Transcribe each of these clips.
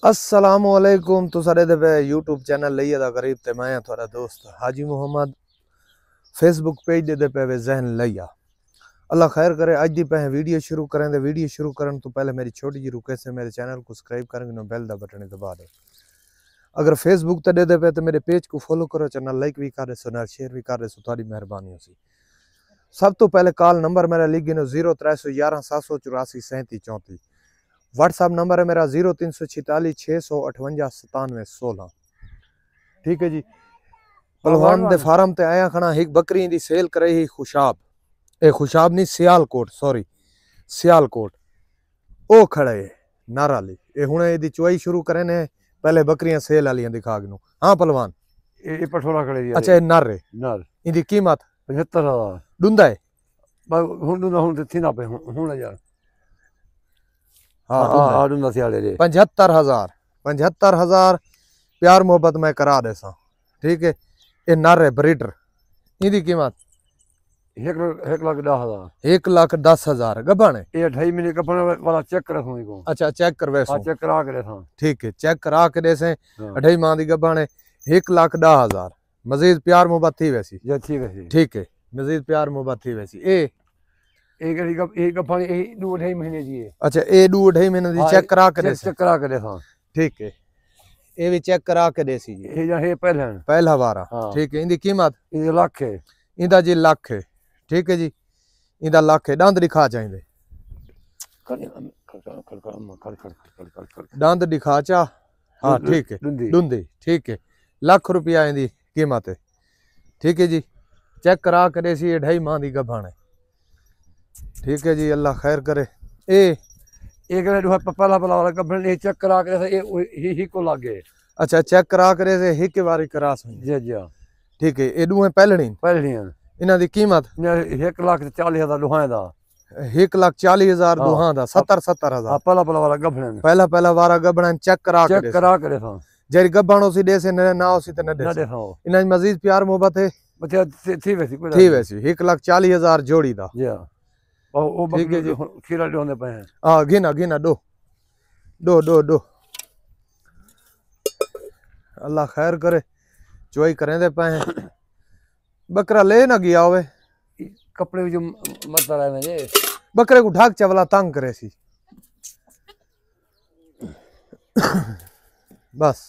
अस्सलामुअलैकुम। तो सारे दे यूट्यूब चैनल लइए दा करीब ते मैं थोड़ा दोस्त हाजी मोहम्मद फेसबुक पेज दे पे वे जहन लइया। अल्लाह खैर करे। आज दी पे वीडियो शुरू करें दे वीडियो शुरू करन तो पहले मेरी छोटी जी रिक्वेस्ट है, मेरे चैनल को सब्सक्राइब करेंगे ना बेल दा बटन दबा दो। अगर फेसबुक ते दे पे तो मेरे पेज को फॉलो करो, चैनल लाइक भी कर सो, शेयर भी कर सो, थोड़ी मेहरबानी होसी। सब तो पहले कॉल नंबर मेरा लिख गिनो 0311 784 37 34। व्हाट्सअप नंबर है मेरा 0346 658 97 16। ठीक है जी। पहलवान दे फार्म ते आया खड़ा एक बकरी दी सेल करे ही खुशाब, ए खुशाब नहीं सियालकोट, सॉरी सियालकोट ओ खड़े नाराली ए हुणे दी चुआई शुरू करे ने। पहले बकरियां सेल वालियां दिखा गिनो। हाँ पहलवान ये पठोला खड़े दिया अच्छा नर है नर इंदी कीमत 75,000 डुंदा है। हुन थी ना पे हुन यार हाँ आ डुंदा सियाले दे 75,000 75,000 प्यार मोहब्बत मैं करा दे सा। ठीक है। ये नर है ब्रीडर, इंदी कीमत 1,10,000 1,10,000 गबन है। ये 2.5 महीने कपने वाला चेक करे सुई को। अच्छा चेक करवे सो। चेक करा के था। ठीक है चेक करा के दे से 2.5 माह दी गबन है। 1,10,000 मजीद प्यार मोहब्बत थी वैसी। जे थी वैसी ठीक है मजीद प्यार मोहब्बत थी वैसी। ए एक कपने ए 2.5 महीने दी है। अच्छा ए 2.5 महीने दी चेक करा के दे से। चेक करा के दे था। ठीक है ये भी चेक करा के देसी जी। ये पहला वारा। ठीक है इंदी कीमत ये लाख है। इंदा जी लाख है। ठीक है जी इंदा लाख है। दंद दिखा चाहिए दंद दिखा चा। हाँ ठीक है डूंदी। ठीक है लाख रुपया इंदी कीमत है। ठीक है जी चेक करा के देसी 2.5 माह दी गभाण है। ठीक है जी अल्लाह खैर करे। ए एक पहला वाला गभण ये चेक करा के ये ही को लागे। अच्छा चेक करा करे से एक बारी करा सो जी जी। ठीक है ये दूहे पहलणी इना दी कीमत 1,40,000 दुहाए दा 1,40,000 दुहां दा 70,000 पहला वाला गभण पहला वारा गभण चेक करा के था जेरी गभण होसी दे से ना होसी त न दे इना मजीद प्यार मोहब्बत है बच्चा थी वैसी 1,40,000 जोड़ी दा। जी ओ ठीक है जी खीरा दोने पे हैं। हां गिना गिना दो दो दो दो अल्लाह खैर करे चोई करें दे पे हैं। बकरा ले ना गया होवे कपड़े जो मत रहा है मेरे बकरे को ढाक चवला तंग करे सी बस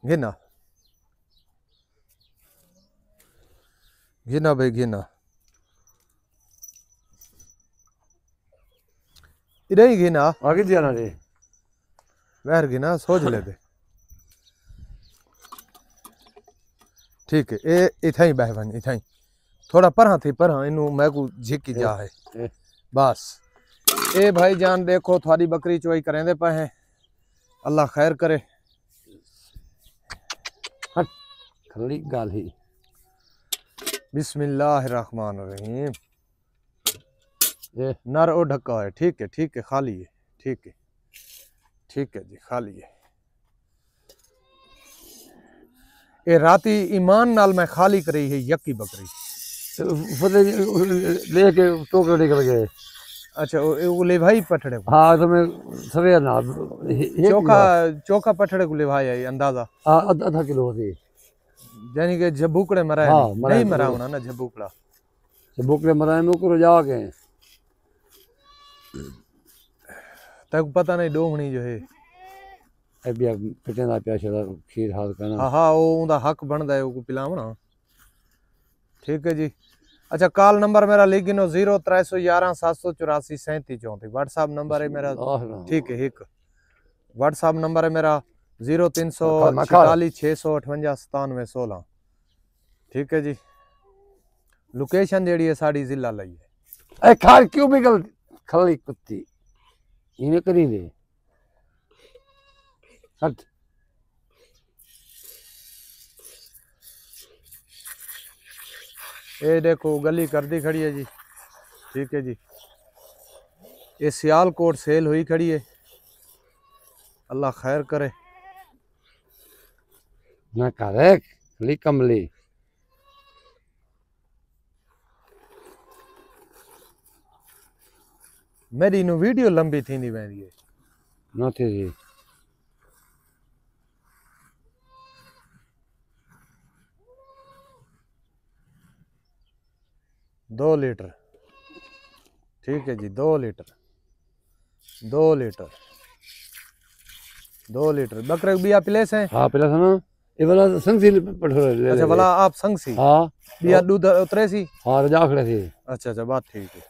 गिना गिना भाई गिना इधर ही गिना आगे जाना रे बाहर गिना सोच ले दे। ठीक है ए इथा ही बहवन इथा ही थोड़ा परहा थी परहा इनू मैं को झिकी जा है बस। ए भाई जान देखो थारी बकरी चोई करें दे पे हैं। अल्लाह खैर करे। खली गाल ही बिस्मिल्लाहिर्रहमानिर्रहीम। नर ओ ढक्का है। ठीक है खाली है। ठीक है जी खाली है। ए राती ईमान नाल मैं खाली करी है यकी बकरी लेके टोकरे निकल गए। अच्छा वो ले भाई पठड़े को। हाँ तो मैं सवेर ना चोखा पठड़े को ले भाई है अंदाजा आधा किलो थी यानी कि झबूकड़े मराए। हाँ, नहीं मरा होना ना झबूकड़ा झबूकड़े मराए में को जा के तक पता नहीं डोहनी जो है अभी पिटना प्याशा खीर हाल करना। हाँ वो उनका हक बनता है वो पिलावना। ठीक है जी। अच्छा कॉल नंबर मेरा लिख गिनो 0311 784 37 34 व्हाट्सएप नंबर है मेरा। ठीक है एक व्हाट्सएप नंबर है मेरा 0346 658 97 16। ठीक है जी लोकेशन जेड़ी है साड़ी जिला लई है। ए खार क्यों बिगल खली कुत्ती इने करी दे हट। ये देखो गली कर दी खड़ी है जी। ठीक है जी ये सियालकोट सेल हुई खड़ी है। अल्लाह खैर करे ना करे खली कमली मेरी वीडियो लंबी थी नहीं वेंदी है ना थी जी। 2 लीटर ठीक है जी 2 लीटर 2 लीटर 2 लीटर बकरे बिया प्लेस है। हाँ पहले था ना ये वाला संग सी पठोरा ले अच्छा भला आप संग सी हाँ बिया दूध उतरे सी। हाँ रजा खड़े थे। अच्छा अच्छा बात ठीक है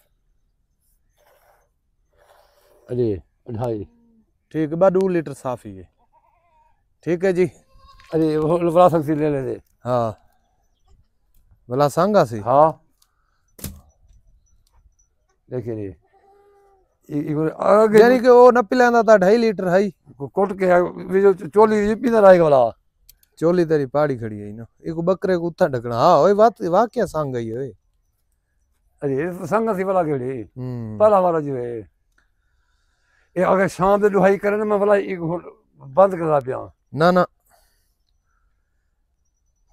अरे 2.5 ठीक है 2 लीटर साफ ही है ठीक है जी। अरे वो वाला संग सी ले ले दे। हाँ भला संगा सी। हाँ देखिए आगे यानी कि वो न पिलांदा था 2.5 लीटर है कोट के वे जो चोली पींदा रहेगा वाला चोली तेरी पहाड़ी खड़ी है ना एक बकरे को उथा ढकना। हाँ ओए बात वाक्य संग गई है। अरे संग सी वाला केड़ी पहला वाला जो है ये अगर शाम दे दुहाई करे ना मैं वाला एक बंद करा पिया ना ना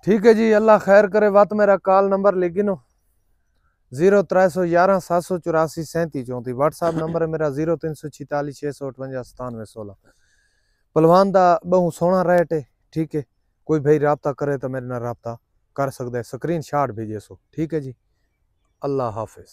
ठीक है जी अल्लाह खैर करे। बात मेरा कॉल नंबर लिखिनो 0311 784 37 34 व्हाट्सएप नंबर है मेरा 0346 658 97 16। पलवान दा बहु सोना रेट है ठीक है कोई भाई राब्ता करे तो मेरे नाल राब्ता कर सकता है स्क्रीन शॉट भेजे सो ठीक है जी। अल्लाह हाफिज।